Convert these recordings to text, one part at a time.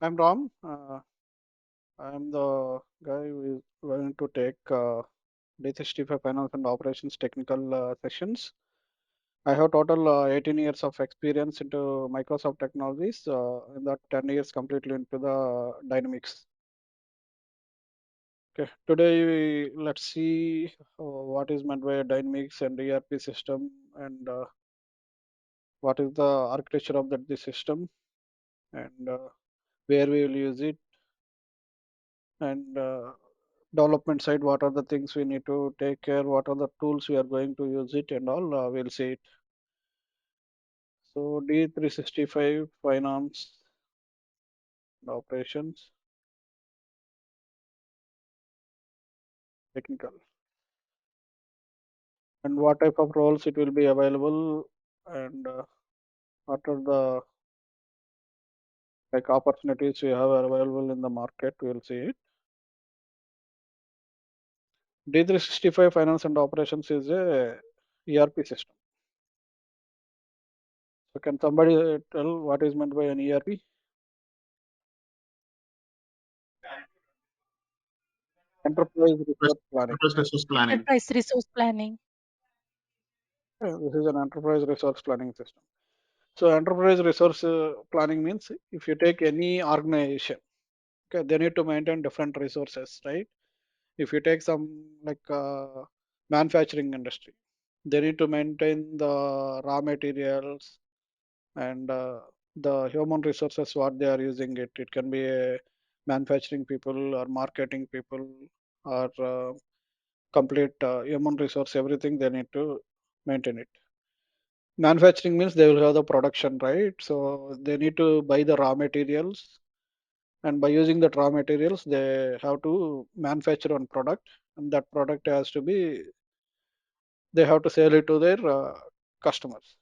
I'm Ram. I'm the guy who is going to take D365 Finance and Operations technical sessions. I have total 18 years of experience into Microsoft technologies, and that 10 years completely into the Dynamics. Okay, today let's see what is meant by Dynamics and ERP system, and what is the architecture of the system, and where we will use it, and development side, what are the things we need to take care, what are the tools we are going to use it, and all we'll see it. So D365 finance and operations technical, and what type of roles it will be available, and what are the like opportunities we have available in the market, we'll see it. D365 finance and operations is a ERP system. So can somebody tell what is meant by an ERP? Enterprise resource planning. Resource planning. Enterprise resource planning. This is an enterprise resource planning system. So enterprise resource planning means if you take any organization, okay, they need to maintain different resources, right? If you take some like manufacturing industry, they need to maintain the raw materials and the human resources what they are using it. It can be a manufacturing people or marketing people or complete human resource, everything they need to maintain it. Manufacturing means they will have the production, right? So they need to buy the raw materials, and by using that raw materials, they have to manufacture one product, and that product has to be they have to sell it to their customers.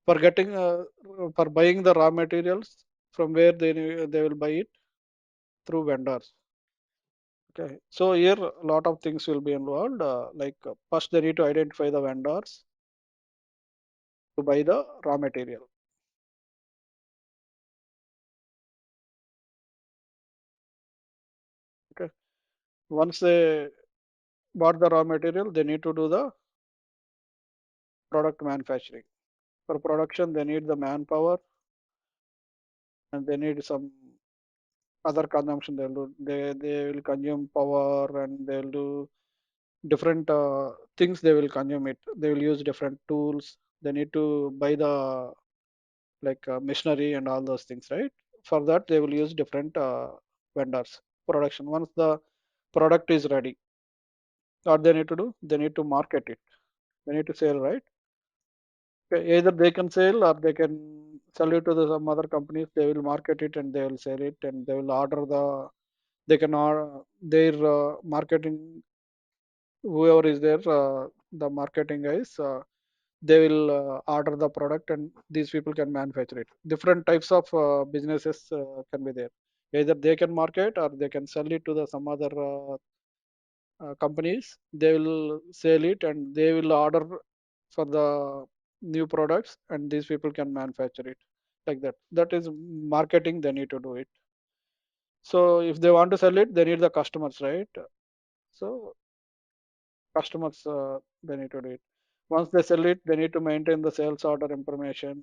For getting for buying the raw materials, from where they will buy it through vendors. Okay, so here a lot of things will be involved. First, they need to identify the vendors to buy the raw material. Okay, once they bought the raw material, they need to do the product manufacturing. For production, they need the manpower and they need some other consumption. They will consume power and they'll do different things. They will consume it. They will use different tools. They need to buy the machinery and all those things, right? For that, they will use different vendors. Production. Once the product is ready, what they need to do? They need to market it. They need to sell, right? Okay, either they can sell or they can sell it to some other companies. They will market it and they will sell it and they will order the. They can order their marketing. Whoever is there, the marketing guys, they will order the product and these people can manufacture it. Different types of businesses can be there. Either they can market or they can sell it to the some other companies. They will sell it and they will order for the new products and these people can manufacture it like that. That is marketing. They need to do it. So if they want to sell it, they need the customers, right? So customers, they need to do it. Once they sell it, they need to maintain the sales order information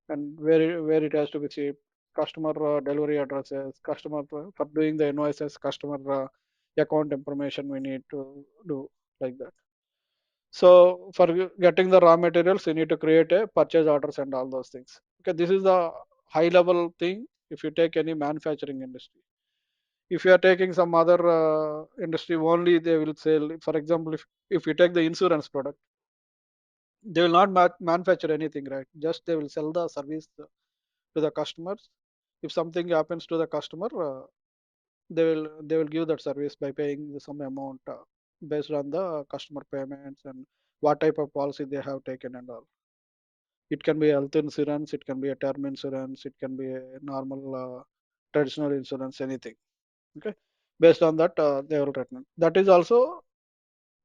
and where it has to be shipped, customer delivery addresses, customer for doing the invoices, customer account information we need to do like that. So for getting the raw materials, you need to create a purchase orders and all those things. Okay, this is the high level thing. If you take any manufacturing industry, if you are taking some other industry, only they will sell. For example, if you take the insurance product, they will not manufacture anything, right? Just they will sell the service to the customers. If something happens to the customer, they will give that service by paying some amount based on the customer payments and what type of policy they have taken and all. It can be health insurance, it can be a term insurance, it can be a normal traditional insurance, anything. Okay, based on that they will return. That is also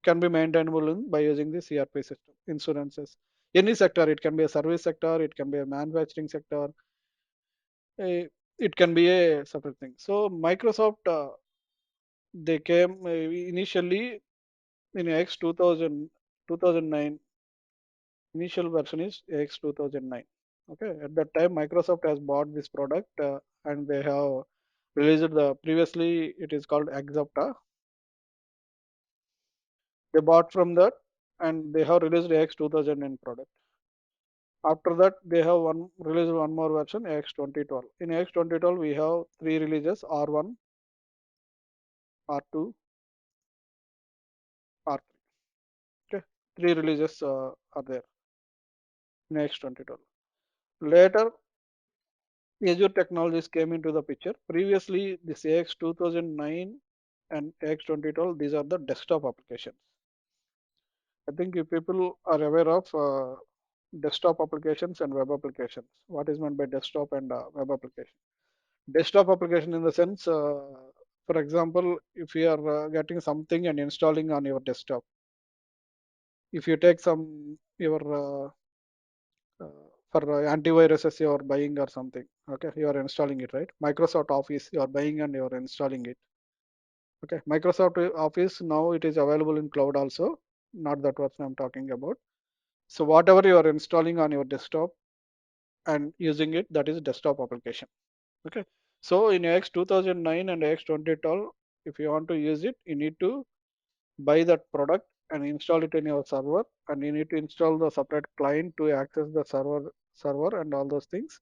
can be maintainable by using the CRP system. Insurances, any sector, it can be a service sector, it can be a manufacturing sector, it can be a separate thing. So Microsoft, they came initially in X 2000, 2009. Initial version is X 2009. Okay, at that time, Microsoft has bought this product and they have released the previously it is called Exapta. They bought from that and they have released X 2009 product. After that, they have one released one more version X 2012. In X 2012, we have three releases R1, R2, R3. Okay, three releases are there in X 2012. Later, Azure technologies came into the picture. Previously, this AX 2009 and AX 2012, these are the desktop applications. I think if people are aware of desktop applications and web applications, what is meant by desktop and web application? Desktop application in the sense, for example, if you are getting something and installing on your desktop, if you take some your for antiviruses you are buying or something, okay, you are installing it, right? Microsoft Office you are buying and you are installing it. Okay, Microsoft Office now it is available in cloud also, not that what I'm talking about. So whatever you are installing on your desktop and using it, that is desktop application. Okay, so in AX 2009 and AX 2012, if you want to use it, you need to buy that product and install it in your server, and you need to install the separate client to access the server and all those things.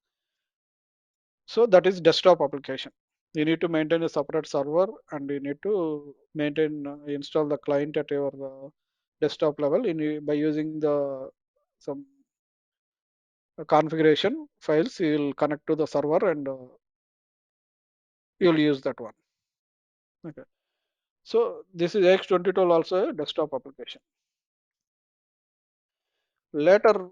So that is desktop application. You need to maintain a separate server and you need to maintain install the client at your desktop level by using the some configuration files. You will connect to the server and you'll use that one. Okay. So this is X22 also a desktop application. Later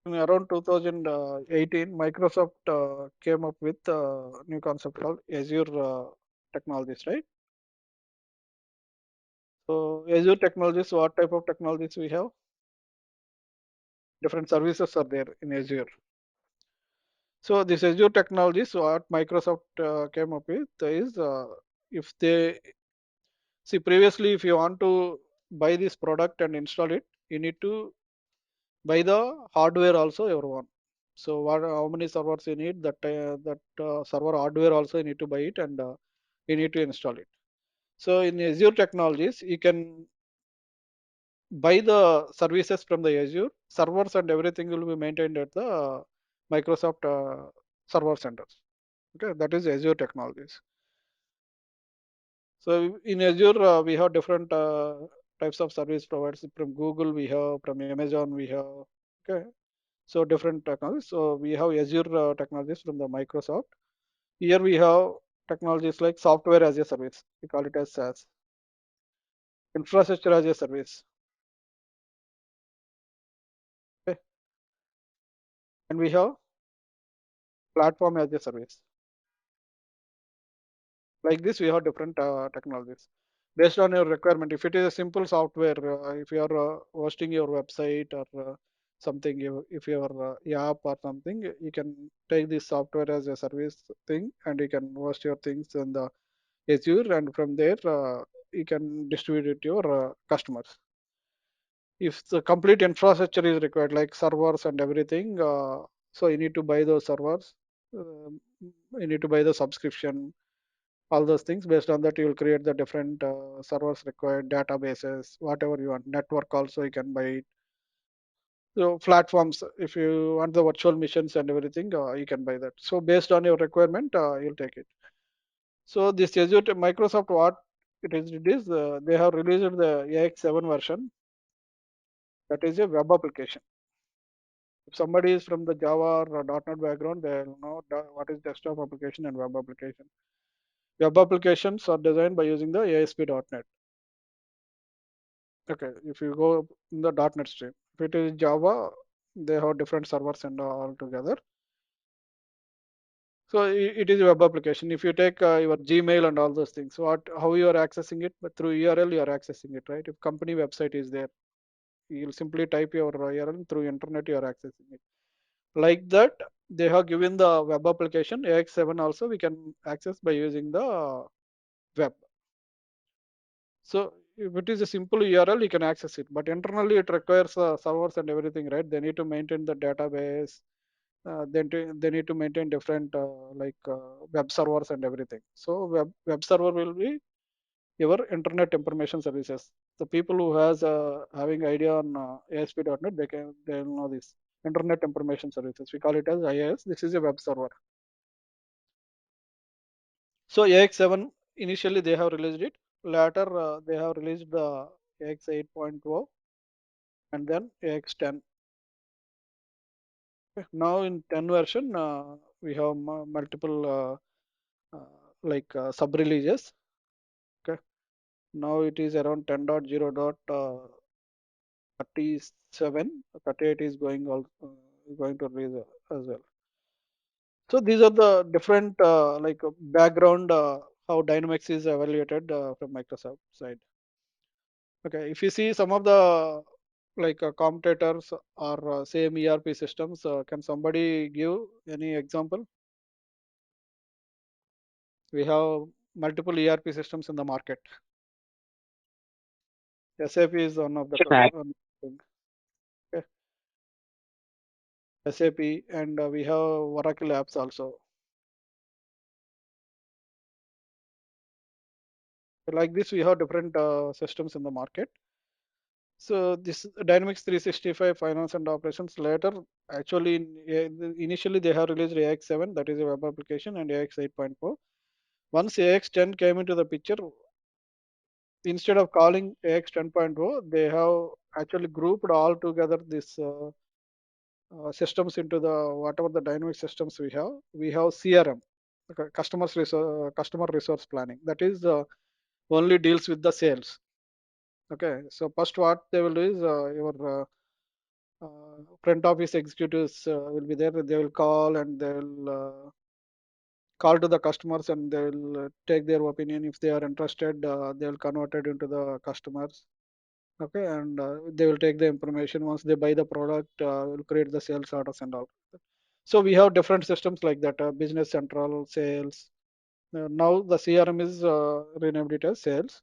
in around 2018, Microsoft came up with a new concept called Azure technologies, right? So Azure technologies, what type of technologies we have? Different services are there in Azure. So this Azure technologies, what Microsoft came up with is if they see previously, if you want to buy this product and install it, you need to buy the hardware also your own. So what, how many servers you need? That server hardware also you need to buy it and you need to install it. So in Azure technologies, you can buy the services from the Azure servers and everything will be maintained at the Microsoft server centers. Okay, that is Azure technologies. So in Azure, we have different types of service providers. From Google, we have from Amazon, we have okay. So different technologies. So we have Azure technologies from the Microsoft. Here we have technologies like software as a service. We call it as SaaS. Infrastructure as a service. Okay. And we have platform as a service. Like this, we have different technologies based on your requirement. If it is a simple software, if you are hosting your website or something, if your app or something, you can take this software as a service thing and you can host your things in the Azure, and from there you can distribute it to your customers. If the complete infrastructure is required, like servers and everything, so you need to buy those servers. um, you need to buy the subscription, all those things. Based on that, you will create the different servers required, databases, whatever you want. Network also you can buy it. So platforms, if you want the virtual machines and everything, you can buy that. So based on your requirement, you'll take it. So this Azure Microsoft, what it is they have released the AX7 version. That is a web application. If somebody is from the Java or .NET background, they'll know what is desktop application and web application. Web applications are designed by using the ASP.NET. Okay, if you go in the .NET stream, if it is Java, they have different servers and all together. So it is a web application. If you take your Gmail and all those things, how you are accessing it? But through URL you are accessing it, right? If company website is there, you'll simply type your URL through internet. You are accessing it. Like that, they have given the web application AX7 also we can access by using the web. So if it is a simple URL, you can access it. But internally, it requires servers and everything, right? They need to maintain the database. They need to maintain different web servers and everything. So web server will be your internet information services. The people who has having idea on ASP.NET, they will know this internet information services. We call it as IIS. This is a web server. So AX7 initially they have released it. Later they have released the AX 8.0 and then AX10. Now in 10 version we have multiple sub releases. Okay. Now it is around 10.0.37. 38 is going to release as well. So these are the different background how Dynamics is evaluated from Microsoft side. Okay, if you see some of the competitors or same ERP systems, can somebody give any example? We have multiple ERP systems in the market. SAP is one of the SAP. one thing. Okay. SAP and we have Oracle apps also. Like this, we have different systems in the market. So this Dynamics 365 Finance and Operations later actually initially they have released AX7 that is a web application and AX 8.4. Once AX10 came into the picture, instead of calling AX 10.0, they have actually grouped all together this systems into the whatever the dynamic systems we have. We have CRM, okay, customer resource planning. That is only deals with the sales. Okay, so first what they will do is your front office executives will be there. They will call and they will call to the customers and they will take their opinion. If they are interested, they will convert it into the customers. Okay, and they will take the information. Once they buy the product, will create the sales orders and all. So we have different systems like that, Business Central, Sales. Now the CRM is renamed it as Sales.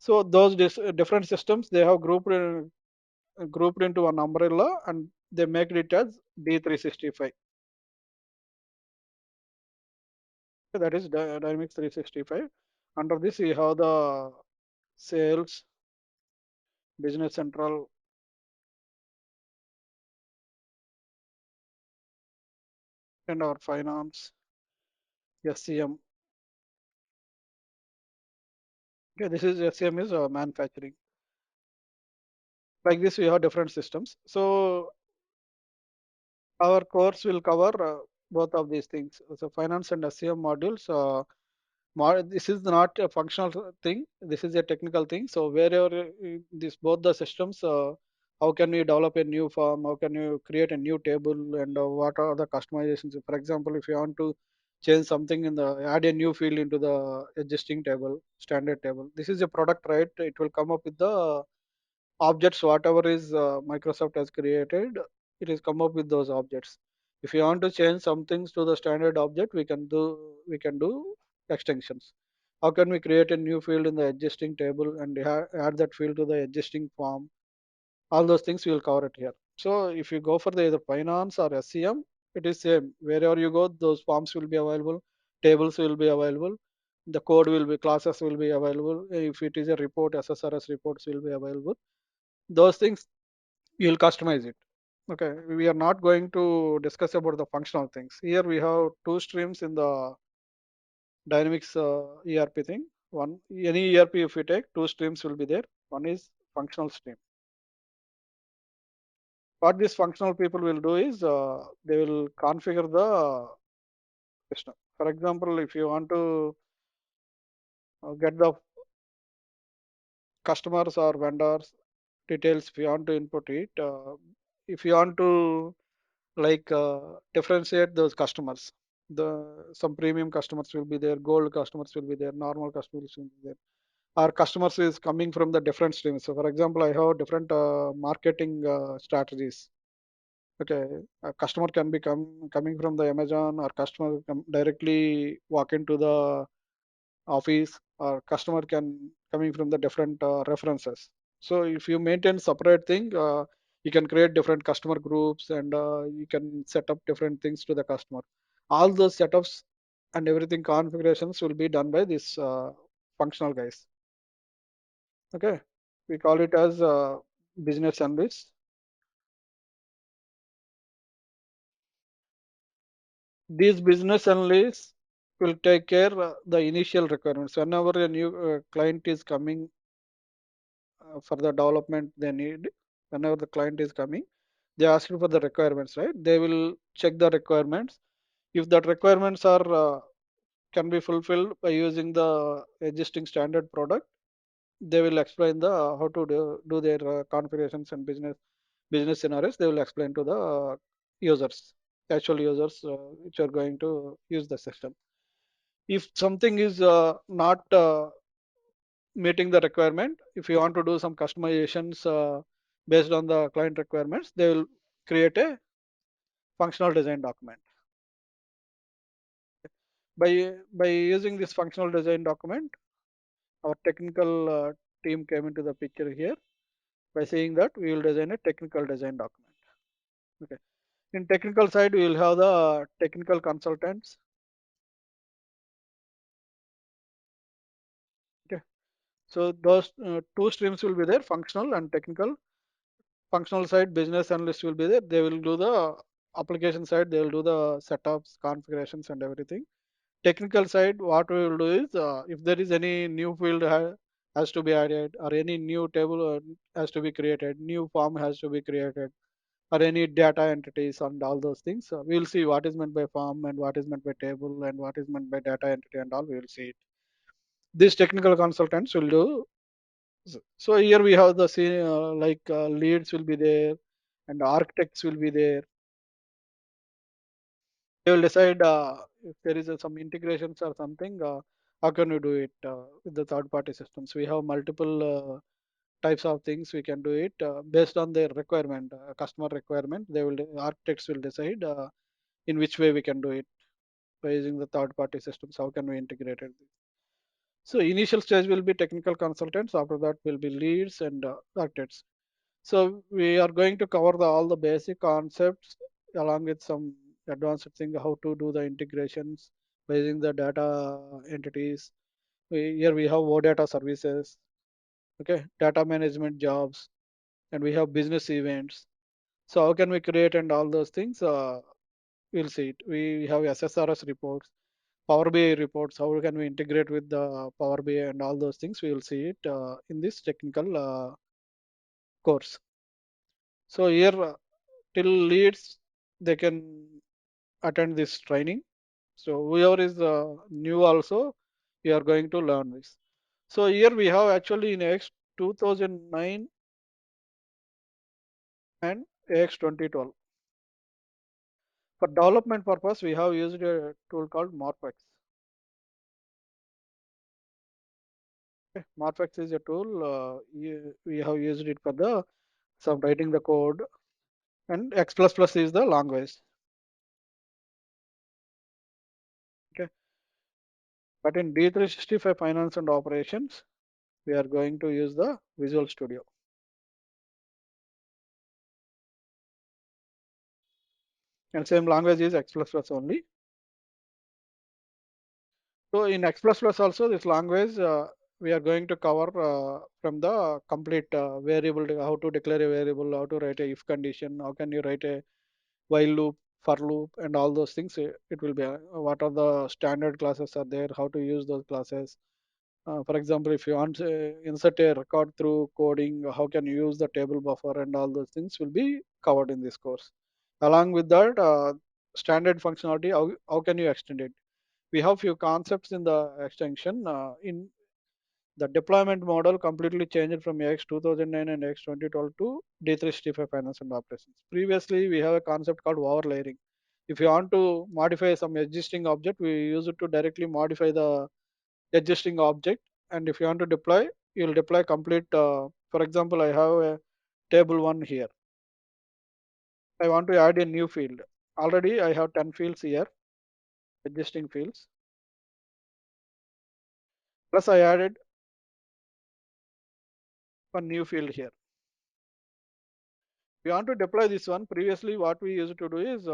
So those different systems they have grouped into one umbrella and they make it as D365. That is Dynamics 365. Under this, we have the Sales, Business Central, and our Finance, SCM. Okay, this is SCM is manufacturing. Like this, we have different systems. So our course will cover both of these things. So finance and SCM modules. This is not a functional thing. This is a technical thing. So wherever this both the systems, how can we develop a new form? How can you create a new table? And what are the customizations? For example, if you want to change something in the add a new field into the existing table, standard table. This is a product, right? It will come up with the objects whatever is Microsoft has created, it is come up with those objects. If you want to change some things to the standard object, we can do extensions. How can we create a new field in the existing table and add that field to the existing form? All those things we will cover it here. So if you go for the either finance or SCM, it is same. Wherever you go, those forms will be available, tables will be available, the code will be classes will be available. If it is a report, SSRS reports will be available. Those things you'll customize it. Okay, we are not going to discuss about the functional things here. We have two streams in the dynamics ERP thing. One, any ERP if we take, two streams will be there. One is functional stream. What these functional people will do is they will configure the system. For example, if you want to get the customers or vendors details, if you want to input it, if you want to differentiate those customers, the some premium customers will be there, gold customers will be there, normal customers will be there. Our customers is coming from the different streams. So for example, I have different marketing strategies. Okay, a customer can be coming from the Amazon, or customer directly walk into the office, or customer can coming from the different references. So if you maintain separate thing, you can create different customer groups, and you can set up different things to the customer. All those setups and everything configurations will be done by this functional guys. Okay, we call it as business analysts. These business analysts will take care the initial requirements. Whenever a new client is coming for the development they need, whenever the client is coming, they ask you for the requirements, right? They will check the requirements. If that requirements are can be fulfilled by using the existing standard product, they will explain the how to do their configurations and business scenarios. They will explain to the users, actual users which are going to use the system. If something is not meeting the requirement, if you want to do some customizations based on the client requirements, they will create a functional design document. By using this functional design document, our technical team came into the picture here. By saying that, we will design a technical design document. Okay. In technical side, we will have the technical consultants. Okay. So those two streams will be there, functional and technical. Functional side, business analyst will be there. They will do the application side. They will do the setups, configurations, and everything. Technical side, what we will do is if there is any new field has to be added, or any new table has to be created, new form has to be created, or any data entities and all those things. We will see what is meant by form, and what is meant by table, and what is meant by data entity, and all. We will see it. These technical consultants will do. So here we have the like leads will be there, and architects will be there. They will decide if there is some integrations or something. How can we do it with the third-party systems? We have multiple types of things we can do it based on their requirement, customer requirement. Architects will decide in which way we can do it by using the third-party systems. How can we integrate it? So initial stage will be technical consultants. After that will be leads and architects. So we are going to cover all the basic concepts along with some advanced thing how to do the integrations by using the data entities. Here we have OData services, okay, data management jobs, and we have business events. So how can we create and all those things? We'll see it. We have SSRS reports, Power BI reports. How can we integrate with the Power BI and all those things? We will see it in this technical course. So here till leads they can attend this training. So whoever is new also, we are going to learn this. So here we have actually in AX 2009 and AX 2012. For development purpose, we have used a tool called Morphex. Okay. Morphex is a tool we have used it for the some writing the code, and X++ is the language. Okay. But in D365 finance and operations, we are going to use the Visual Studio. And same language is X++ only. So in X++ also this language we are going to cover from the complete variable, how to declare a variable, how to write a if condition, how can you write a while loop, for loop, and all those things. It will be what are the standard classes are there, how to use those classes. For example, if you want to insert a record through coding, how can you use the table buffer, and all those things will be covered in this course. Along with that, standard functionality, how can you extend it? We have few concepts in the extension. In the deployment model completely changed from AX 2009 and AX 2012 to D365 finance and operations. Previously, we have a concept called overlaying. If you want to modify some existing object, we use it to directly modify the existing object. And if you want to deploy, you'll deploy complete. For example, I have a table one here. I want to add a new field. Already I have 10 fields here, existing fields. Plus I added one new field here. We want to deploy this one. Previously, what we used to do is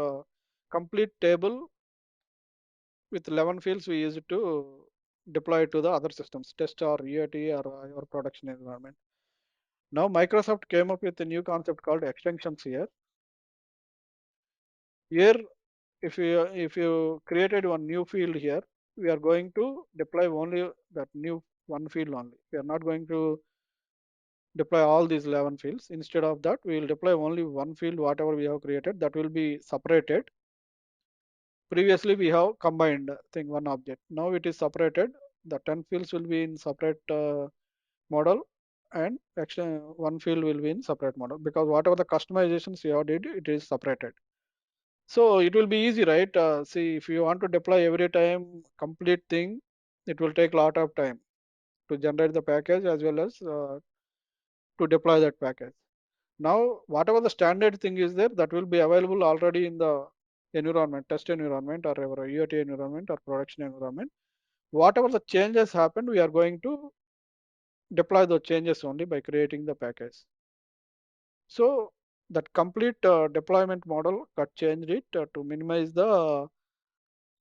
complete table with 11 fields. We used to deploy it to the other systems, test or UAT or your production environment. Now Microsoft came up with a new concept called extensions here. Here, if you created one new field here, we are going to deploy only that new one field only. We are not going to deploy all these 11 fields. Instead of that, we will deploy only one field, whatever we have created, that will be separated. Previously, we have combined thing one object. Now it is separated. The 10 fields will be in separate model, and actually one field will be in separate model, because whatever the customizations you have did, it is separated. So it will be easy, right? See, if you want to deploy every time complete thing, it will take a lot of time to generate the package as well as to deploy that package. Now, whatever the standard thing is there, that will be available already in the environment, test environment or our UAT environment or production environment. Whatever the changes happen, we are going to deploy those changes only by creating the package. So that complete deployment model got changed it to minimize the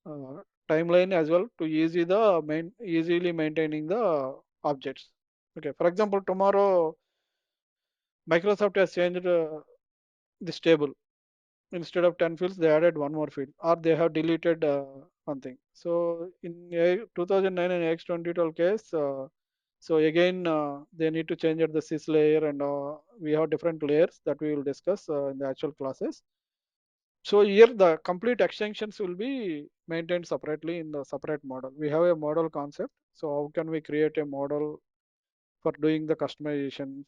uh, timeline as well, to easily maintaining the objects. Okay, for example, tomorrow Microsoft has changed this table. Instead of 10 fields, they added one more field, or they have deleted one thing. So in 2009 and X2012 case, so again they need to change at the sys layer, and we have different layers that we will discuss in the actual classes. So here the complete extensions will be maintained separately in the separate model. We have a model concept. So how can we create a model for doing the customization,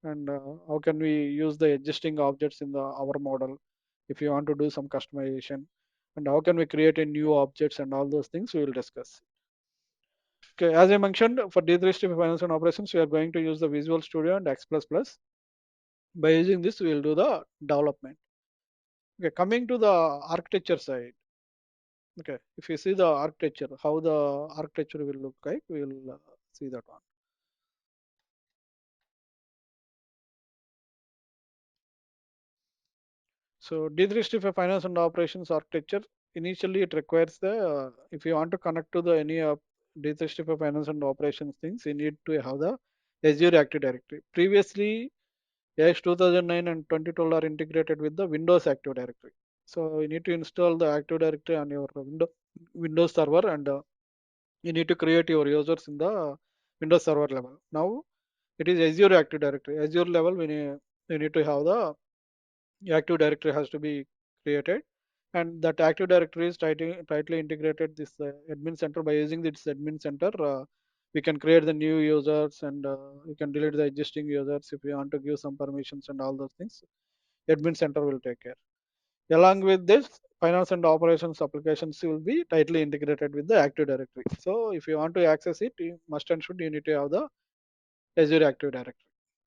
and how can we use the existing objects in the our model if you want to do some customization, and how can we create a new objects, and all those things we will discuss. Okay, as I mentioned, for D365 finance and operations, we are going to use the Visual Studio and X++. By using this, we will do the development. Okay, coming to the architecture side. Okay, if you see the architecture, how the architecture will look like, we will see that one. So D365 finance and operations architecture, initially it requires the, if you want to connect to the any of D365 finance and operations things, you need to have the Azure Active Directory. Previously, AX 2009 and 2012 are integrated with the Windows Active Directory. So you need to install the Active Directory on your Windows server, and you need to create your users in the Windows server level. Now it is Azure Active Directory. Azure level, we need to have the Active Directory has to be created, and that Active Directory is tightly integrated this admin center. By using this admin center, we can create the new users, and you can delete the existing users if you want to give some permissions and all those things. Admin center will take care. Along with this, finance and operations applications will be tightly integrated with the Active Directory. So if you want to access it, you must and should you need to have the Azure Active Directory.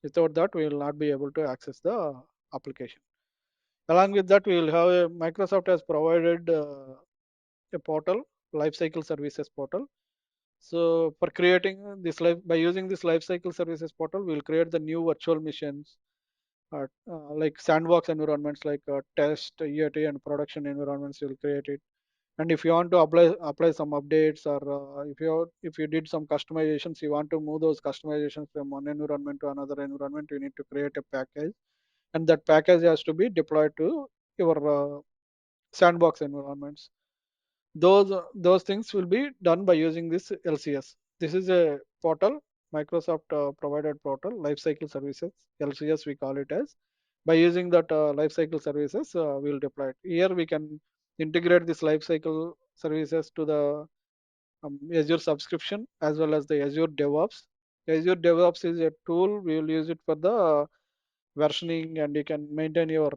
Without that, we will not be able to access the application. Along with that, we will have Microsoft has provided a portal, lifecycle services portal. So for creating this life, by using this lifecycle services portal, we will create the new virtual machines, like sandbox environments, like test, UAT, and production environments. We will create it. And if you want to apply some updates, or if you did some customizations, you want to move those customizations from one environment to another environment, you need to create a package, and that package has to be deployed to your sandbox environments. Those things will be done by using this LCS. This is a portal, Microsoft provided portal, lifecycle services, LCS we call it as. By using that lifecycle services, we'll deploy it. Here we can integrate this lifecycle services to the Azure subscription as well as the Azure DevOps. Azure DevOps is a tool, we will use it for the versioning, and you can maintain your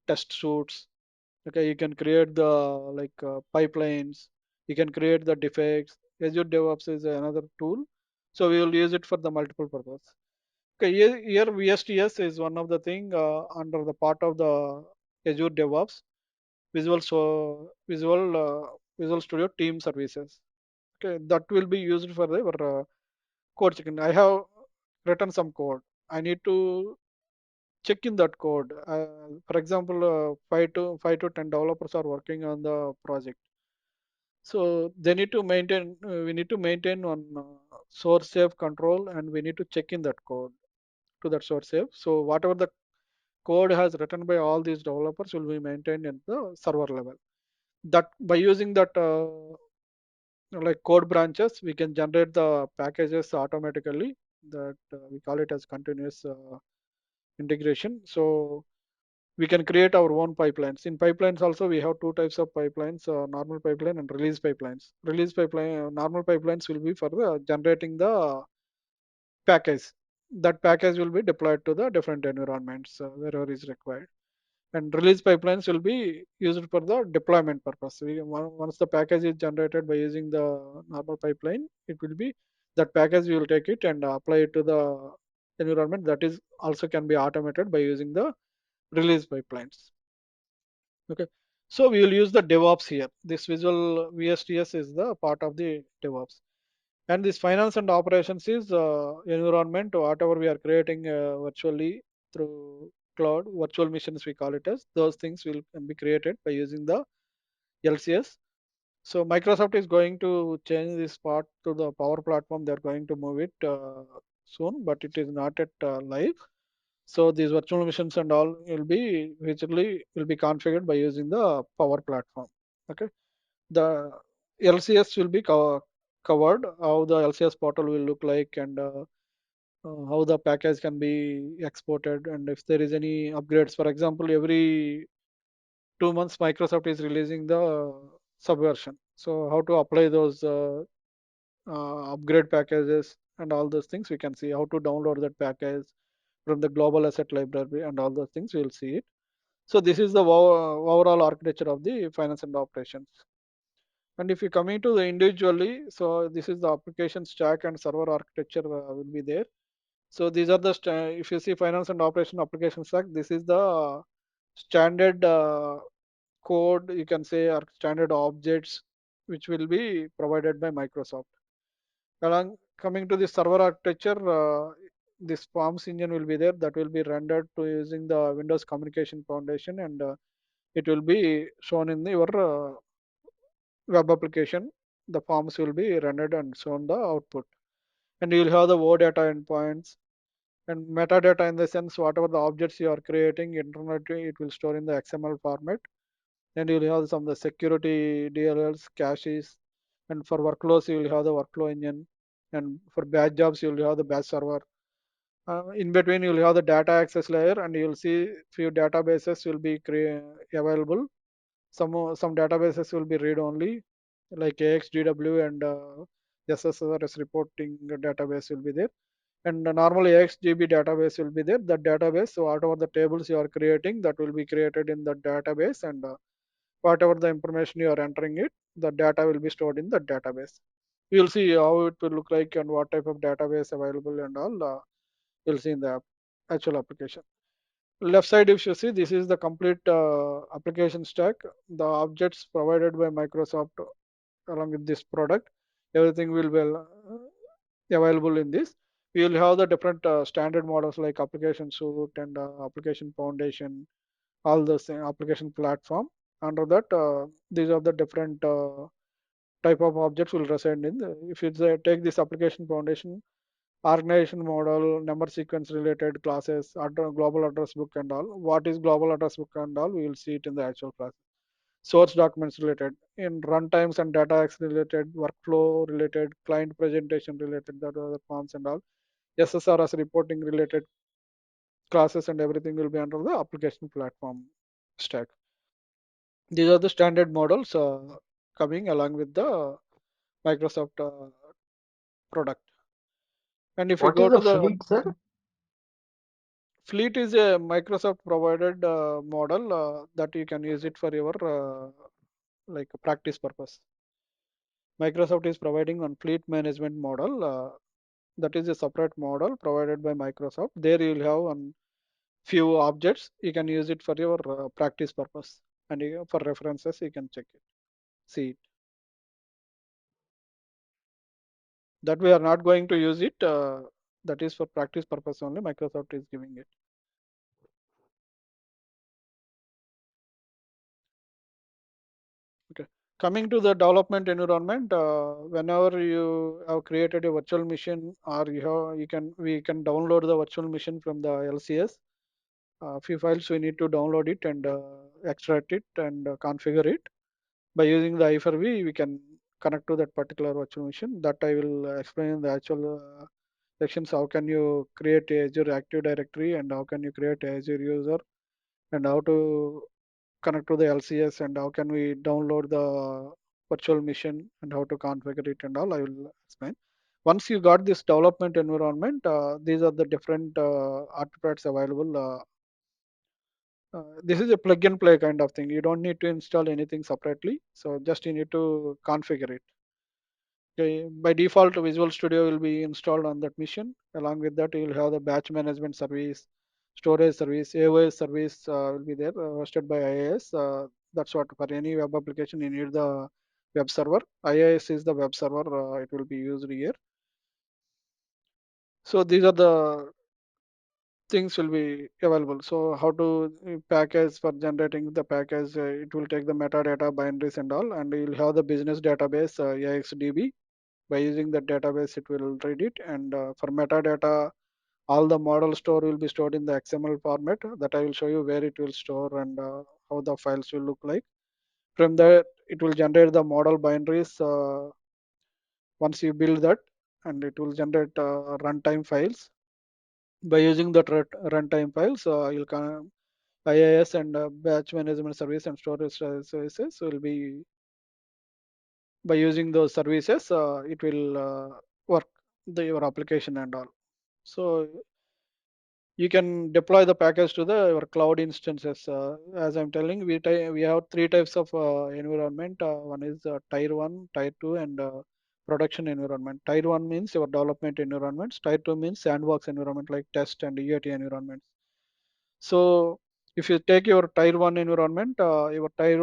test suites. Okay, you can create the pipelines, you can create the defects. Azure DevOps is another tool, so we will use it for the multiple purpose. Okay, here VSTS is one of the thing under the part of the Azure DevOps, Visual Studio Team Services. Okay, that will be used for our code checking. I have written some code. I need to check in that code. For example, 5 to 10 developers are working on the project. So they need to maintain. We need to maintain on source safe control, and we need to check in that code to that source safe. So whatever the code has written by all these developers will be maintained at the server level. That by using that like code branches, we can generate the packages automatically. That we call it as continuous integration. So we can create our own pipelines. In pipelines also we have two types of pipelines, normal pipeline and release pipelines. Release pipeline, normal pipelines will be for the generating the package. That package will be deployed to the different environments wherever is required. And release pipelines will be used for the deployment purpose. Once the package is generated by using the normal pipeline, it will be that package we will take it and apply it to the environment. That is also can be automated by using the release pipelines. Okay, so we will use the DevOps here. This visual VSTS is the part of the DevOps. And this finance and operations is environment, whatever we are creating virtually through cloud, virtual machines we call it as, those things will can be created by using the LCS. So Microsoft is going to change this part to the Power Platform. They're going to move it soon, but it is not yet live. So these virtual machines and all will be virtually will be configured by using the Power Platform. Okay, the LCS will be covered, how the LCS portal will look like, and how the package can be exported, and if there is any upgrades. For example, every 2 months Microsoft is releasing the subversion. So how to apply those upgrade packages and all those things we can see. How to download that package from the global asset library and all those things we will see it. So this is the overall architecture of the finance and operations. And if you coming to the individually, so this is the application stack and server architecture will be there. So these are the if you see finance and operation application stack, this is the standard code you can say, or standard objects which will be provided by Microsoft. Along coming to the server architecture, this forms engine will be there, that will be rendered to using the Windows Communication Foundation, and it will be shown in your web application. The forms will be rendered and shown the output, and you will have the OData endpoints and metadata, in the sense whatever the objects you are creating internally, it will store in the XML format. And you will have some of the security DLLs, caches, and for workflows you will have the workflow engine, and for batch jobs you will have the batch server. In between you will have the data access layer, and you will see few databases will be available. Some databases will be read only, like AXDW and SSRS reporting database will be there. And normally AXGB database will be there. That database, so whatever the tables you are creating, that will be created in the database, and whatever the information you are entering it, the data will be stored in the database. You'll see how it will look like and what type of database available and all. You'll see in the actual application. Left side, if you see, this is the complete application stack. The objects provided by Microsoft along with this product, everything will be available in this. We will have the different standard models like application suite and application foundation, all the same application platform. Under that, these are the different type of objects will reside in. If you take this application foundation, organization model, number sequence related classes, global address book and all. What is global address book and all? We will see it in the actual class. Source documents related, in runtimes and data access related, workflow related, client presentation related, that are the forms and all. SSRS reporting related classes and everything will be under the application platform stack. These are the standard models coming along with the Microsoft product. And if you What go is to the the fleet, sir? Fleet is a Microsoft provided model that you can use it for your like practice purpose. Microsoft is providing one fleet management model, that is a separate model provided by Microsoft. There you will have one few objects, you can use it for your practice purpose, and for references you can check it, see it. That we are not going to use it. That is for practice purpose only. Microsoft is giving it. Okay. Coming to the development environment, whenever you have created a virtual machine, or we can download the virtual machine from the LCS. Few files we need to download it and extract it and configure it. By using the Hyper-V, we can connect to that particular virtual machine. That I will explain in the actual sections. How can you create a Azure Active Directory, and how can you create a Azure user, and how to connect to the LCS, and how can we download the virtual machine, and how to configure it and all, I will explain. Once you got this development environment, these are the different artifacts available. This is a plug and play kind of thing. You don't need to install anything separately. So just you need to configure it. Okay. By default, Visual Studio will be installed on that machine. Along with that, you will have the batch management service, storage service, AOS service will be there, hosted by IIS. That's what for any web application you need the web server. IIS is the web server. It will be used here. So these are the things will be available. So how to package for generating the package? It will take the metadata binaries and all, and you'll have the business database AXDB. By using that database, it will read it, and for metadata, all the model store will be stored in the XML format. That I will show you where it will store, and how the files will look like. From there, it will generate the model binaries once you build that, and it will generate runtime files. By using the runtime files, you'll IIS and batch management service and storage services will be, by using those services, it will work your application and all. So you can deploy the package to the your cloud instances. As I'm telling, we have three types of environment. One is tier one, tier two, and production environment. Tier one means your development environments. Tier two means sandbox environment like test and UAT environments. So if you take your tier one environment, everything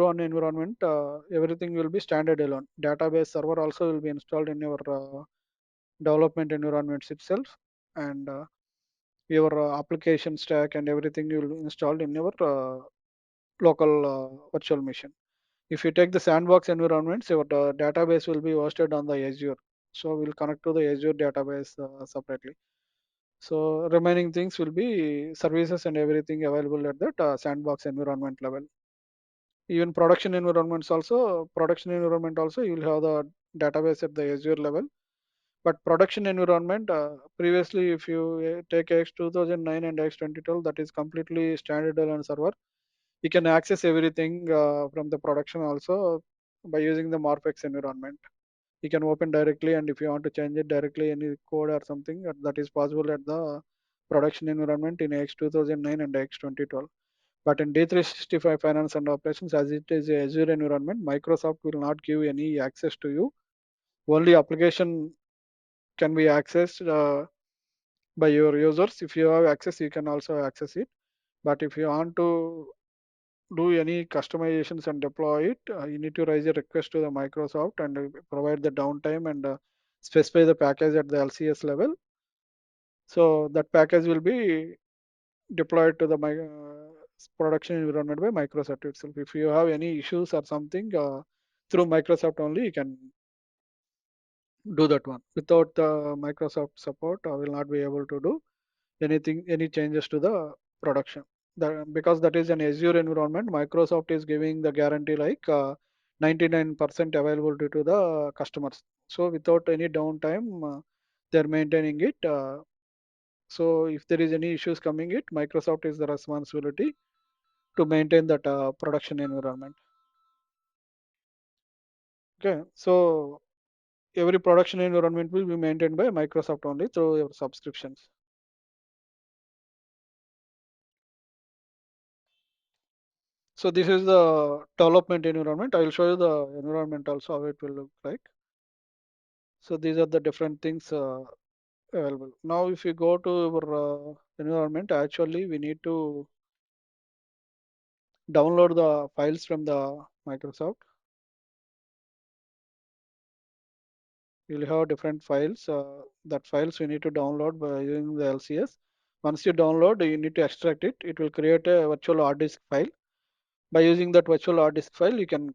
will be standard alone. Database server also will be installed in your development environments itself, and your application stack and everything you will installed in your local virtual machine. If you take the sandbox environments, your database will be hosted on the Azure. So we'll connect to the Azure database separately. So remaining things will be services and everything available at that sandbox environment level. Even production environment also, you will have the database at the Azure level. But production environment, previously, if you take X 2009 and X 2012, that is completely standalone server. You can access everything from the production also by using the Morphex environment. You can open directly, and if you want to change it directly, any code or something, that is possible at the production environment in X 2009 and X 2012. But in D365 Finance and Operations, as it is a Azure environment, Microsoft will not give any access to you. Only application can be accessed by your users. If you have access, you can also access it. But if you want to do any customizations and deploy it, you need to raise a request to the Microsoft and provide the downtime and specify the package at the LCS level. So that package will be deployed to the production environment by Microsoft itself. If you have any issues or something, through Microsoft only, you can do that one. Without the Microsoft support, I will not be able to do any changes to the production. Because that is an Azure environment, Microsoft is giving the guarantee like 99% availability to the customers. So without any downtime, they're maintaining it. So if there is any issues coming, it Microsoft is the responsibility to maintain that production environment. Okay, so every production environment will be maintained by Microsoft only through your subscriptions. So this is the development environment. I will show you the environment also how it will look like. So these are the different things. available. Now, if you go to our environment, actually we need to download the files from the Microsoft. You'll have different files. That files you need to download by using the LCS. Once you download, you need to extract it. It will create a virtual hard disk file. By using that virtual hard disk file, you can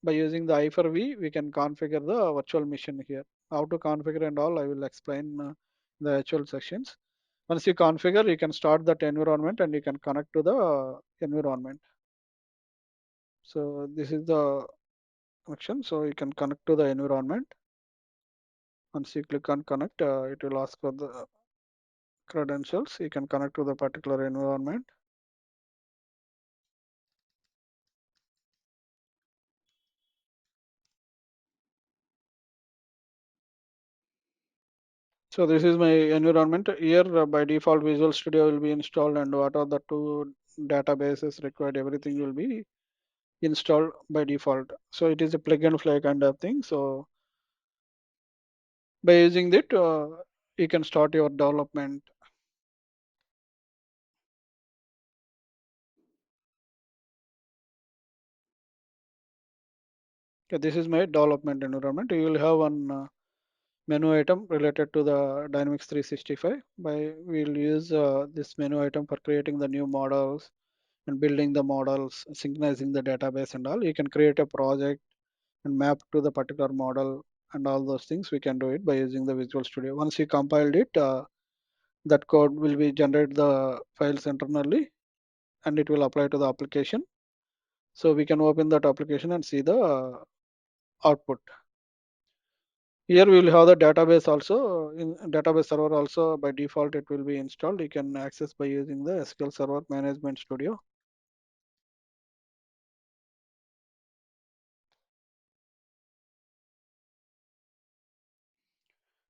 by using the I4V, we can configure the virtual machine here. How to configure and all, I will explain the actual sections. Once you configure, you can start that environment and you can connect to the environment. So this is the connection. So you can connect to the environment. Once you click on connect, it will ask for the credentials. You can connect to the particular environment. So this is my environment. Here by default Visual Studio will be installed, and what are the two databases required, everything will be installed by default. So it is a plug and play kind of thing. So by using it, you can start your development. Okay, this is my development environment. You will have one menu item related to the Dynamics 365. We'll use this menu item for creating the new models and building the models, synchronizing the database and all. You can create a project and map to the particular model and all those things. We can do it by using the Visual Studio. Once you compiled it, that code will be generate the files internally and it will apply to the application. So we can open that application and see the output. Here we will have the database also. In database server also by default it will be installed. You can access by using the SQL Server Management Studio.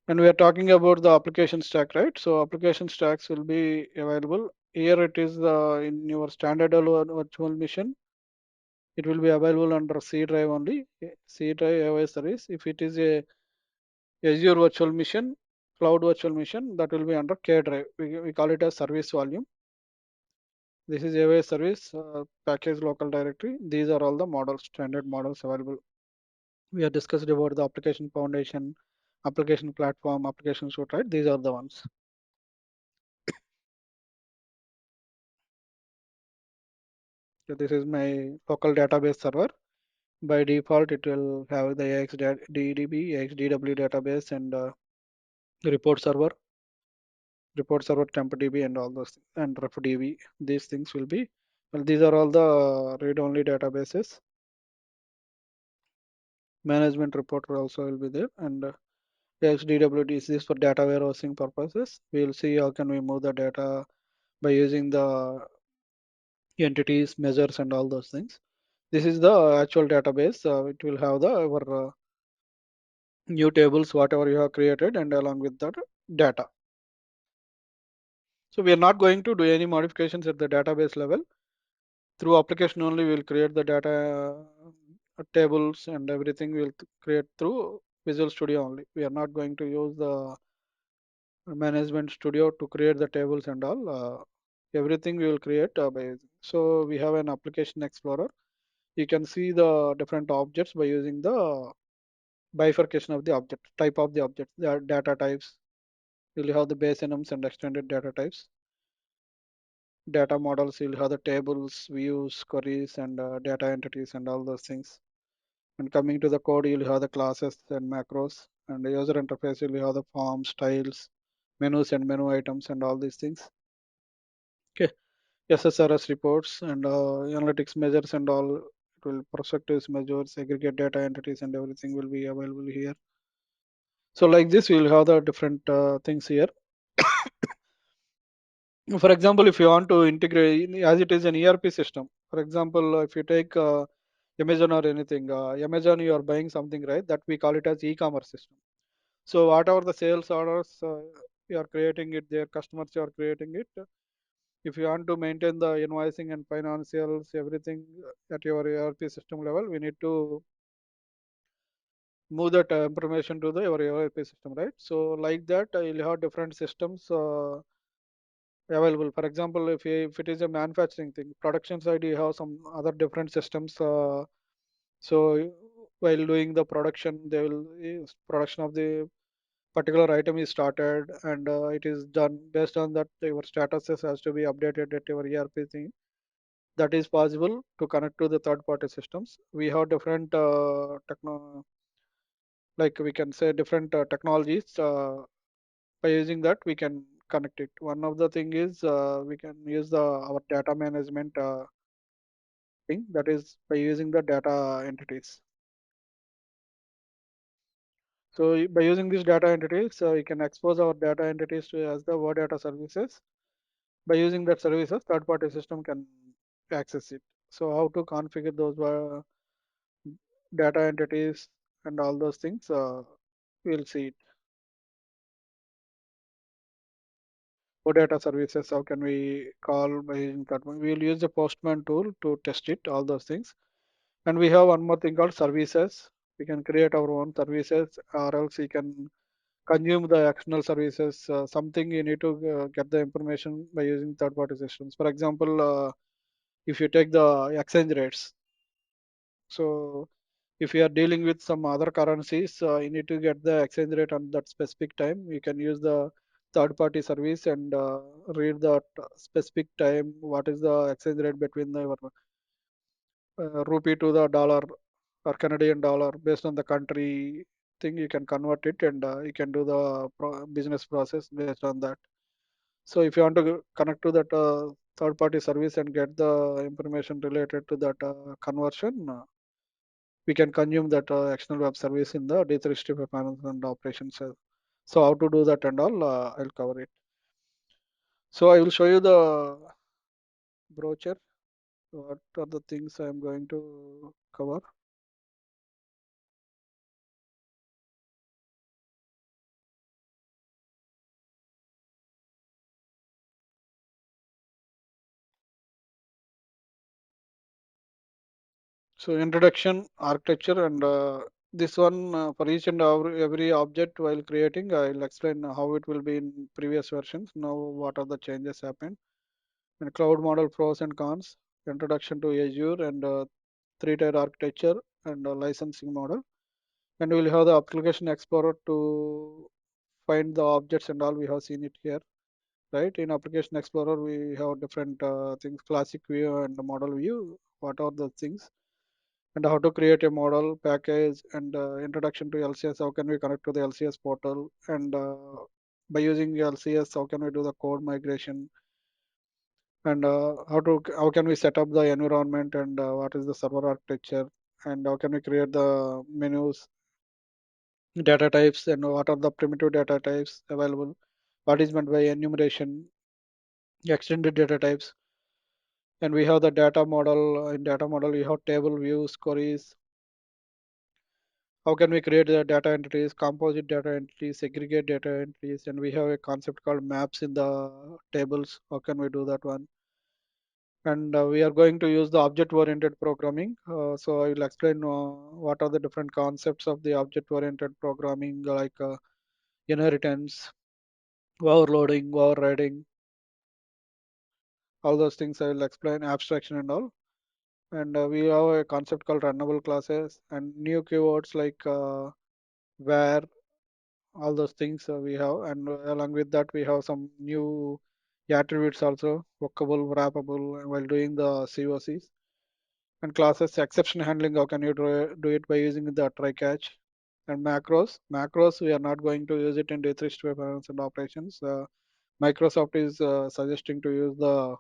And we are talking about the application stack, right? So application stacks will be available. Here it is in your standard virtual machine. It will be available under C drive only. C drive AWS service. If it is a Azure virtual machine, cloud virtual machine, that will be under K drive. We call it as service volume. This is AWS service, package local directory. These are all the models, standard models available. We have discussed about the application foundation, application platform, application suite, right? These are the ones. So this is my local database server. By default, it will have the AXDDB, AXDW database, and report server tempdb, and all those things, and refdb. These things will be, well, these are all the read-only databases. Management reporter also will be there, and AXDW is this for data warehousing purposes. We will see how can we move the data by using the entities, measures, and all those things. This is the actual database. It will have the our new tables, whatever you have created, and along with that data. So we are not going to do any modifications at the database level. Through application only, we will create the data tables and everything we will create through Visual Studio only. We are not going to use the management studio to create the tables and all. Everything we will create by. So we have an application explorer. You can see the different objects by using the bifurcation of the object, type of the object, the data types. You'll have the base enums and extended data types. Data models, you'll have the tables, views, queries, and data entities, and all those things. And coming to the code, you'll have the classes and macros. And the user interface, you'll have the forms, styles, menus, and menu items, and all these things. Okay. SSRS reports and analytics measures and all. It will perspectives measures, aggregate data entities, and everything will be available here. So like this, we'll have the different things here. For example, if you want to integrate, as it is an ERP system, for example, if you take Amazon or anything, Amazon, you are buying something, right? That we call it as e-commerce system. So whatever the sales orders you are creating it, their customers you are creating it. If you want to maintain the invoicing and financials, everything at your ERP system level, we need to move that information to the your ERP system, right? So like that, you'll have different systems available. For example, if it is a manufacturing thing, production side, you have some other different systems. So while doing the production, they will production of the particular item is started, and it is done based on that. Your statuses has to be updated at your ERP thing. That is possible to connect to the third party systems. We have different like we can say different technologies. By using that, we can connect it. One of the thing is we can use the our data management thing, that is by using the data entities. So by using these data entities, we can expose our data entities to as the word data services. By using that services, third party system can access it. So how to configure those data entities and all those things, we'll see it. For data services, how can we call by using that one? We'll use the Postman tool to test it, all those things. And we have one more thing called services. We can create our own services, or else we can consume the external services. Something you need to get the information by using third-party systems. For example, if you take the exchange rates, so if you are dealing with some other currencies, you need to get the exchange rate on that specific time. You can use the third-party service and read that specific time. What is the exchange rate between the rupee to the dollar or Canadian dollar based on the country thing? You can convert it, and you can do the business process based on that. So if you want to connect to that third-party service and get the information related to that conversion, we can consume that external web service in the D365 management operations. So how to do that and all, I'll cover it. So I will show you the brochure. What are the things I am going to cover? So introduction, architecture, and this one for each and every object while creating, I'll explain how it will be in previous versions. Now what are the changes happened? And cloud model pros and cons, introduction to Azure, and three-tier architecture, and licensing model. And we'll have the application explorer to find the objects and all. We have seen it here, right? In application explorer, we have different things: classic view and model view. What are the things? And how to create a model package, and introduction to LCS. How can we connect to the LCS portal? And by using LCS, how can we do the code migration? And how can we set up the environment? And what is the server architecture? And how can we create the menus, data types, and what are the primitive data types available? What is meant by enumeration, extended data types? And we have the data model. In data model, we have table views, queries. How can we create the data entities, composite data entities, segregate data entities? And we have a concept called maps in the tables. How can we do that one? And we are going to use the object-oriented programming. So I will explain what are the different concepts of the object-oriented programming, like inheritance, overloading, overriding, all those things I will explain, abstraction and all. And we have a concept called runnable classes and new keywords like where, all those things we have. And along with that, we have some new attributes also, workable, wrappable, while doing the COCs. And classes exception handling, how can you do it by using the try catch? And macros we are not going to use it in D365 finance and operations. Microsoft is suggesting to use the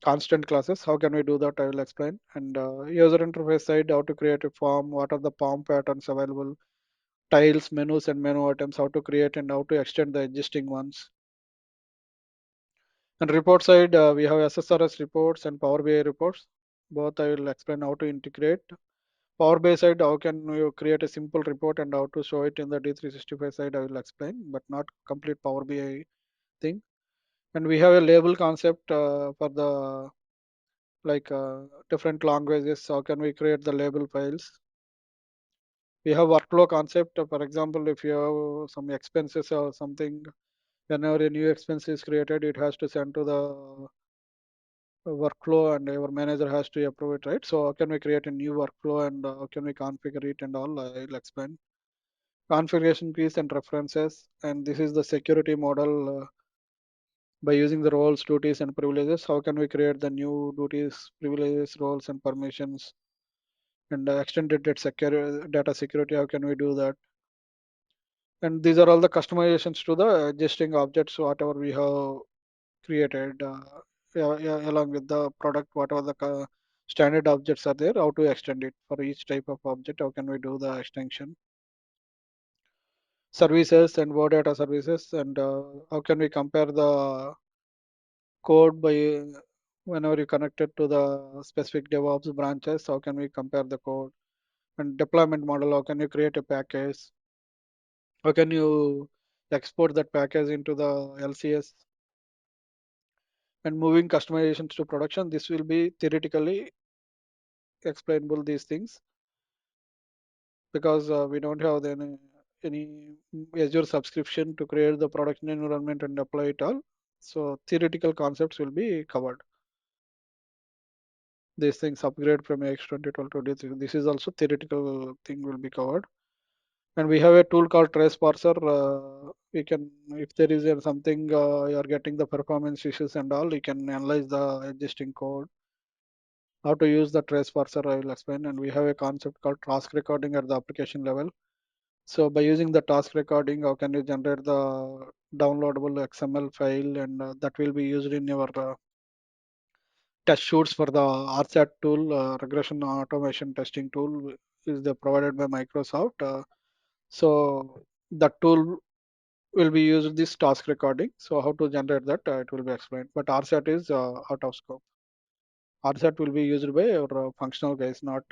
constant classes. How can we do that? I will explain. And user interface side, how to create a form, what are the form patterns available, tiles, menus, and menu items, how to create and how to extend the existing ones. And report side, we have SSRS reports and Power BI reports. Both I will explain how to integrate. Power BI side, how can you create a simple report and how to show it in the D365 side, I will explain, but not complete Power BI thing. And we have a label concept for the like different languages. How can we create the label files? We have workflow concept. For example, if you have some expenses or something, whenever a new expense is created, it has to send to the workflow and our manager has to approve it, right? So how can we create a new workflow and how can we configure it and all? I'll explain. Configuration keys and references, and this is the security model. By using the roles, duties, and privileges, how can we create the new duties, privileges, roles, and permissions, and extended data security? How can we do that? And these are all the customizations to the existing objects, whatever we have created, yeah, yeah, along with the product, whatever the standard objects are there, how to extend it for each type of object, how can we do the extension? Services and word data services, and how can we compare the code by whenever you connect it to the specific DevOps branches, how can we compare the code? And deployment model, how can you create a package? How can you export that package into the LCS? And moving customizations to production, this will be theoretically explainable these things because we don't have any Azure subscription to create the production environment and deploy it all. So theoretical concepts will be covered. These things upgrade from AX 2012 to D3. This is also theoretical thing will be covered. And we have a tool called trace parser. We can, if there is something you are getting the performance issues and all, you can analyze the existing code. How to use the trace parser, I will explain. And we have a concept called task recording at the application level. So by using the task recording, how can you generate the downloadable XML file, and that will be used in your test shoots for the RSAT tool, regression automation testing tool is the provided by Microsoft. So that tool will be used this task recording. So how to generate that, it will be explained. But RSAT is out of scope. RSAT will be used by our functional guys, not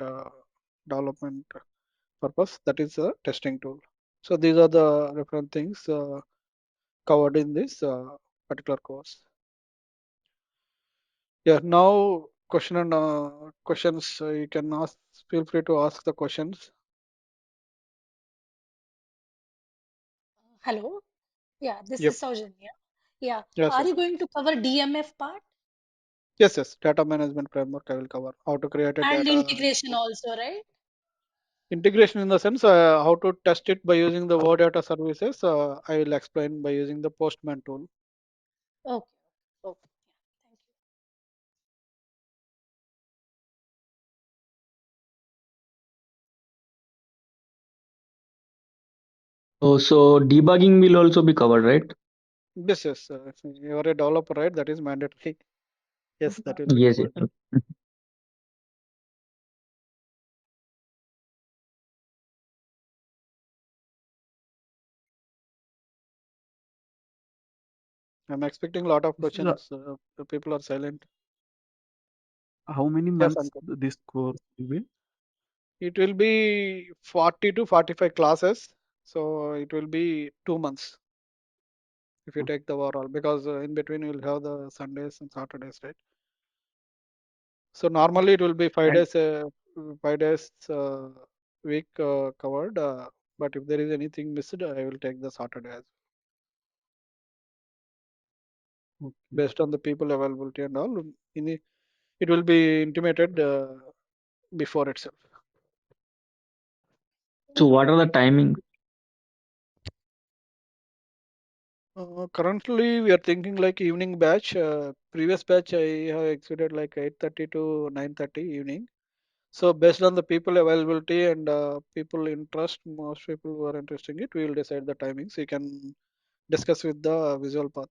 development purpose. That is a testing tool. So these are the different things covered in this particular course. Yeah, now question and questions you can ask. Feel free to ask the questions. Hello. Yeah, this Yep. is Saujanya. Yeah. Yes, Are sir. you going to cover DMF part Yes, yes. Data management framework I will cover. How to create a and data integration also, right? integration in the sense how to test it by using the word data services. I will explain by using the Postman tool. Okay. Okay. Yeah. Thank you. Oh, so debugging will also be covered, right? Yes, yes. If you are a developer, right? That is mandatory. Yes, that will be Yes, yes. covered. I'm expecting a lot of This is questions. The people are silent. how many Yes, months Ankur. this course will be? It will be 40 to 45 classes. So it will be 2 months if you Oh, take the overall because in between you'll have the Sundays and Saturdays, right? So normally it will be and 5 days week covered. But if there is anything missed, I will take the Saturday as okay. based on the people availability and all. It will be intimated before itself. So what are the timings? Currently, we are thinking like evening batch. Previous batch I have executed like 8:30 to 9:30 evening. So based on the people availability and people interest, most people who are interested in it, we will decide the timings. You can discuss with the Visualpath.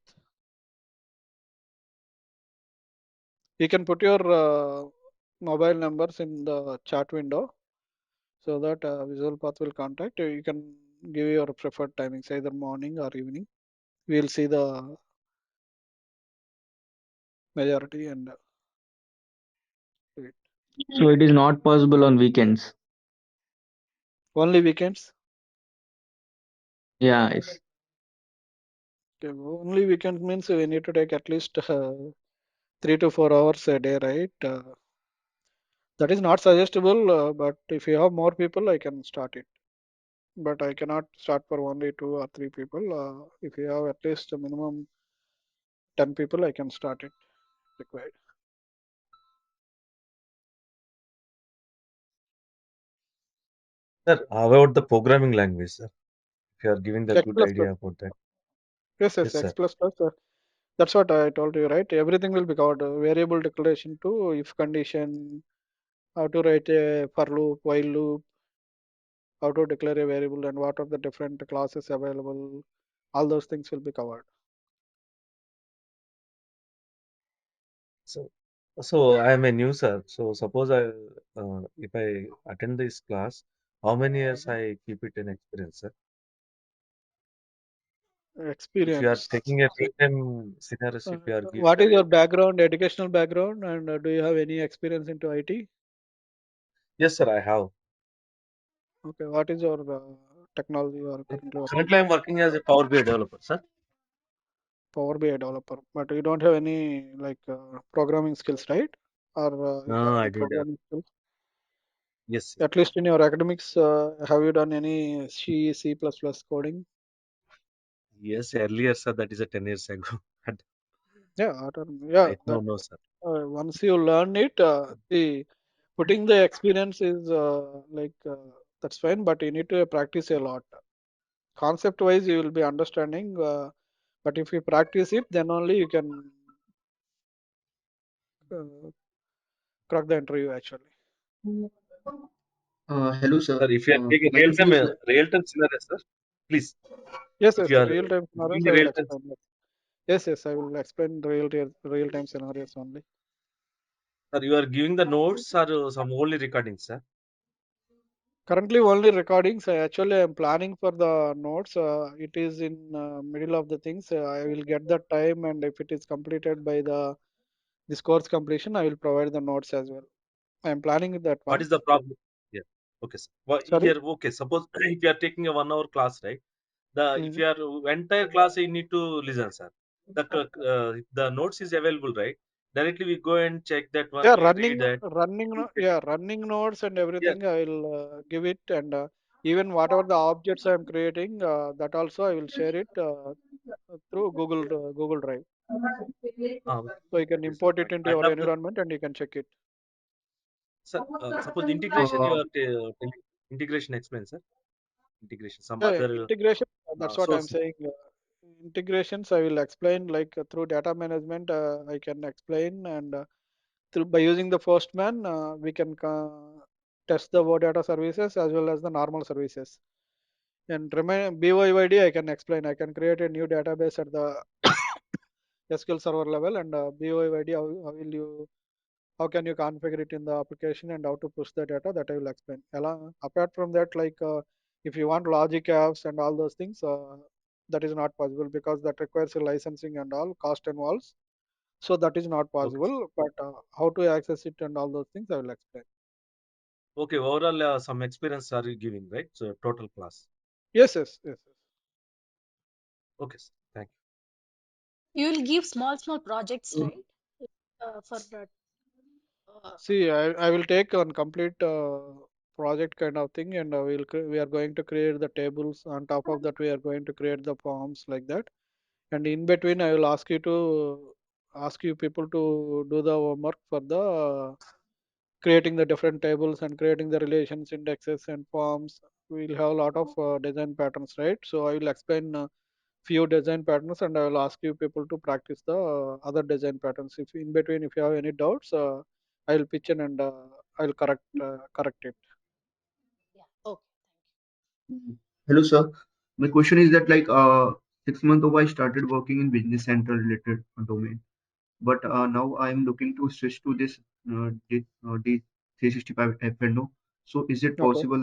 You can put your mobile numbers in the chat window so that Visualpath will contact. You can give your preferred timings, either morning or evening. We will see the majority and do it. So it is not possible on weekends. Only weekends. Yeah, it's Okay, only weekend means we need to take at least 3 to 4 hours a day, right? That is not suggestible, but if you have more people, I can start it. but I cannot start for only 2 or 3 people. If you have at least a minimum 10 people, I can start it required. Sir, how about the programming language, sir? If you are giving the X good plus plus. idea about that. Yes, Yes, yes, sir. X plus plus. That's what I told you, right? Everything will be covered. Variable declaration to if condition, how to write a for loop, while loop, how to declare a variable, and what are the different classes available. All those things will be covered. So, so I am a new sir. So suppose if I attend this class, how many years I keep it in experience, sir? If you are Experience. taking a real-time scenarios, if you are giving What the is your real, background, educational background, and do you have any experience into IT? yes, sir, I have. Okay, what is your technology you are currently working? Currently, I am working as a Power BI developer, sir. Power BI developer, but you don't have any like programming skills, right? Or you No, have I any did. programming skills? Yes, yes, At least in your academics, have you done any C plus coding? yes. Earlier, sir, that is a 10 years ago. And Yeah, yeah. right now, That no, sir. once you learn it, see, putting the experience is that's fine, but you need to practice a lot. Concept wise, you will be understanding, but if you practice it, then only you can uh, crack the interview actually. Hello, sir. Sir, if you are taking My question is real-time scenario, sir, please. Yes, If yes, you are real time giving scenarios the I will real-time, explain. Yes, yes, I will explain real time scenarios only. sir, you are giving the notes or some only recordings, sir. Currently only recordings. Actually, I am planning for the notes. It is in middle of the things. I will get the time, and if it is completed by the this course completion, I will provide the notes as well. I am planning that What one. is the problem? Yeah. Okay, sir. Well, Sorry. here, okay. Suppose if you are taking a 1 hour class, right? If Mm. you are entire class, you need to listen, sir. The notes is available, right? Directly we go and check that one. Yeah, We read that. yeah, running notes and Yeah. everything. I will give it, and even whatever the objects I am creating, that also I will share it through Google Drive. Okay. So you can Okay, sir. import it into And your after, environment, and you can check it. sir, suppose integration, uh, telling integration explain, sir. Integration, some Yeah, other integration. That's what I'm source. saying. Integrations, I will explain like through data management. I can explain, and through by using the Postman, we can test the raw data services as well as the normal services. And remain BYYD, I can explain. I can create a new database at the SQL server level, and BYYD, how will you how can you configure it in the application and how to push the data, that I will explain. Apart from that, like if you want logic apps and all those things, that is not possible because that requires a licensing and all cost involves. So that is not Okay, sir. possible. But how to access it and all those things I will explain. Okay, overall, some experience are you giving, right? So total class. Yes, yes, yes, yes. Okay, sir. Thank You will give small projects, right? For that. See, I will take on complete project kind of thing, and we are going to create the tables. On top of that, we are going to create the forms like that. And in between, I will ask you people to do the homework for the creating the different tables and creating the relations, indexes, and forms. We'll have a lot of design patterns, right? So I will explain few design patterns, and I will ask you people to practice the other design patterns. If in between, if you have any doubts, I will pitch in, and I'll correct it. Yeah. Okay. hello, sir. My question is that 6 months ago I started working in business center related domain, but now I am looking to switch to this D365 F&O. So is it Okay. possible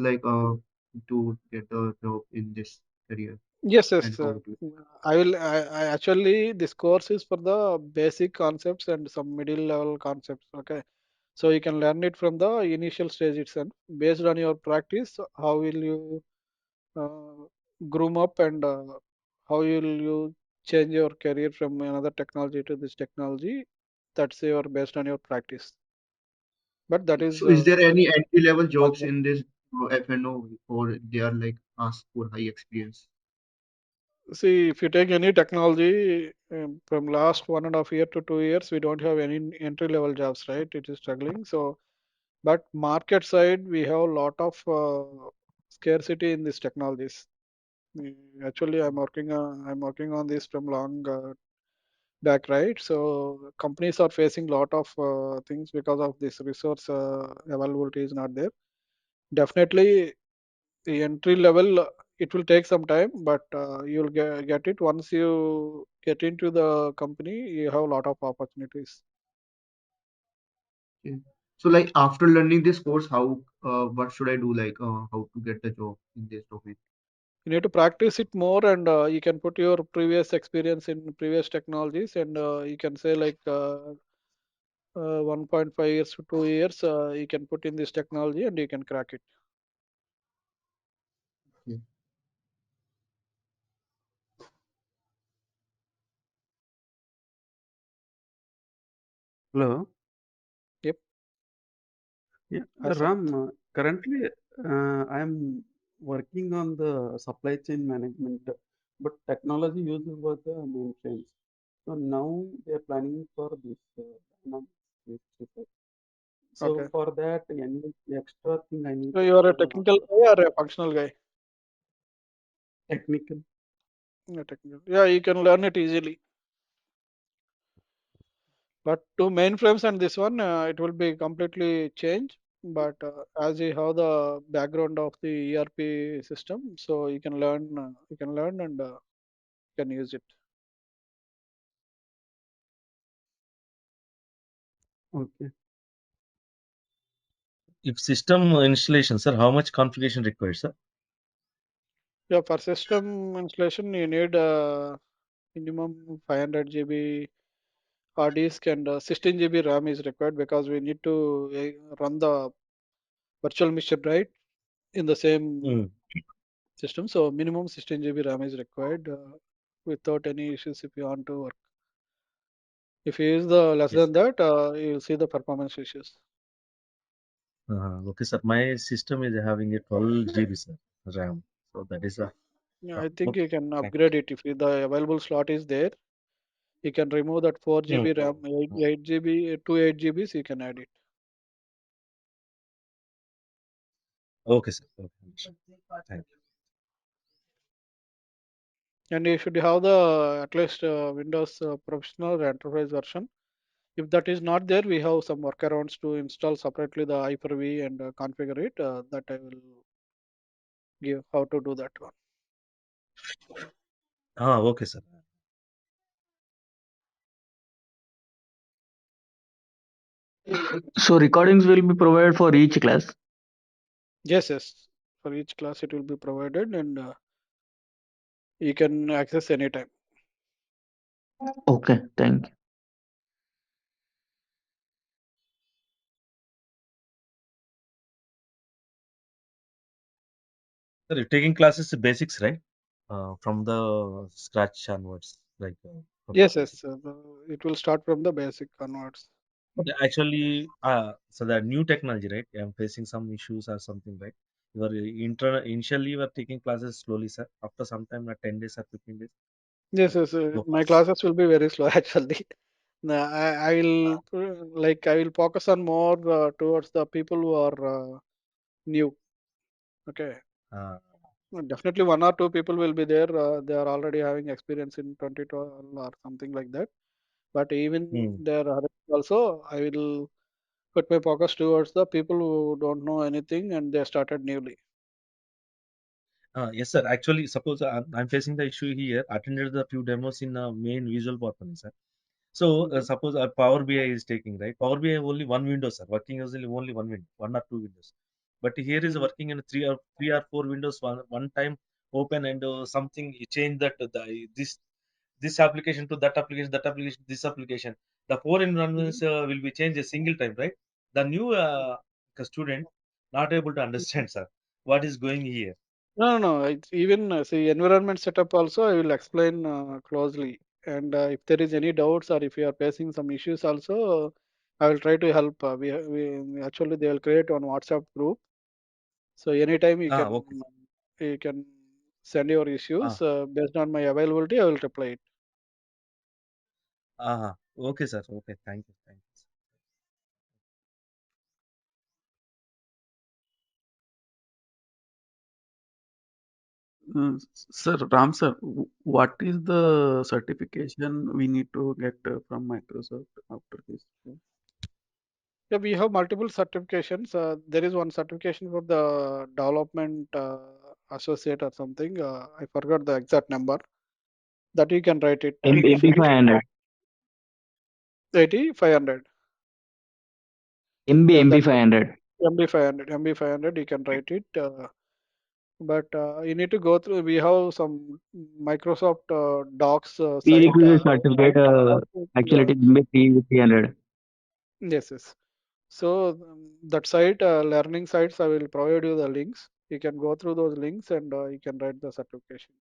to get the job in this career Yes, and yes. how to? I actually, this course is for the basic concepts and some middle level concepts. Okay. So you can learn it from the initial stage itself. Based on your practice, how will you uh, groom up, and how will you change your career from another technology to this technology? That's your based on your practice. But that is So is there any entry level jobs possible. in this F&O, or they are like asked for high experience? See, if you take any technology from last 1.5 year to 2 years, we don't have any entry level jobs, right? It is struggling. So, but market side, we have a lot of scarcity in these technologies. Actually, I'm working on this from long back, right? So companies are facing lot of things because of this resource availability is not there. Definitely, the entry level it will take some time, but you'll get it once you get into the company. You have a lot of opportunities. Okay. So like after learning this course, how what should I do? Like how to get the job in this domain? You need to practice it more, and you can put your previous experience in previous technologies, and you can say like 1.5 years to 2 years. You can put in this technology, and you can crack it. Okay. Hello. Yep. Yeah, Hi, Ram. Samant. Currently, I am working on the supply chain management, but technology used was the mainframes. So now they are planning for this dynamics 365. So Okay. for that, any extra thing I need So to you are a learn technical guy or a functional guy? technical. Yeah, technical. Yeah, you can learn it easily. But to mainframes and this one, it will be completely changed. But as you have the background of the ERP system, so you can learn and can use it. Okay. If system installation, sir, how much configuration required, sir? Yeah, for system installation, you need minimum 500 GB hard disk and 16 GB RAM is required because we need to run the virtual machine right in the same Hmm. system. So minimum 16 GB RAM is required without any issues if you want to work. If you use the less Yes. than that, you'll see the performance issues. Okay, sir. My system is having a 12 GB, sir, RAM. So that is a Yeah, I think okay. you can Thank you. upgrade it if the available slot is there. You can remove that 4 GB RAM, 8 GB, 8 GBs, you can add it. Okay, sir. Okay. Understood. Thank you. And you should have the at least Windows Professional or Enterprise version. If that is not there, we have some workarounds to install separately the Hyper-V and configure it. That I will give how to do that one. Okay, sir. So recordings will be provided for each class. Yes, yes. For each class, it will be provided, and you can access anytime. Okay, thank you. Sir, you're taking classes basics, right? From the scratch onwards, like from the Yes, basic. yes. It will start from the basic onwards. But actually, so the new technology, right? I'm facing some issues or something, right? You are initially you are taking classes slowly, sir. After some time, like 10 days or 15 days, Yes, yes. go My fast. classes will be very slow actually. I will I will focus on more towards the people who are new. Okay. Uh, Definitely one or two people will be there. They are already having experience in 2012 or something like that. But even hmm. there are also, I will put my focus towards the people who don't know anything and they started newly. Yes, sir. Actually, suppose I'm facing the issue here. Attended the few demos in main Visualpath only, sir. So Okay. suppose our Power BI is taking, right? Power BI only one window, sir. Working usually only one window, one or two windows. But here is Mhm. working in three or four windows one time open, and something you change that this application to that application, this application. The four Mhm. environments will be changed a single time, right? The new student not able to understand, sir, what is going here. No, no, no. It's even see environment setup also I will explain closely. And if there is any doubts or if you are facing some issues also, I will try to help. We actually they will create on WhatsApp group. So anytime Okay. you can send your issues. Ah, Based on my availability, I will reply it. okay, sir. Okay, thank you. Thank you. Sir, Ram sir, what is the certification we need to get from Microsoft after this? Yeah, we have multiple certifications. There is one certification for the development associate or something. I forgot the exact number. That you can write it if you need. MB 500. 500. MB Yeah, MB that 500. MB 500. MB 500. You can write it. But you need to go through. We have some Microsoft Docs site. Prerequisite certificate. Actually, Yeah. it is MB 300. Yes, yes. So that site, learning sites, I will provide you the links. You can go through those links and you can write the certification.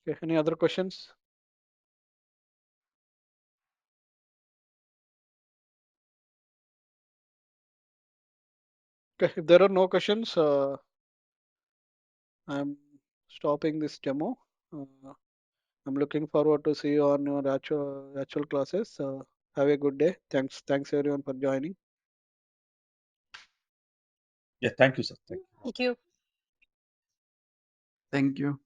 Okay, any other questions? Okay, if there are no questions, I'm stopping this demo. I'm looking forward to see you on your actual classes. Have a good day. Thanks everyone for joining. Yeah, thank you, sir. Thank you. Thank you. Thank you.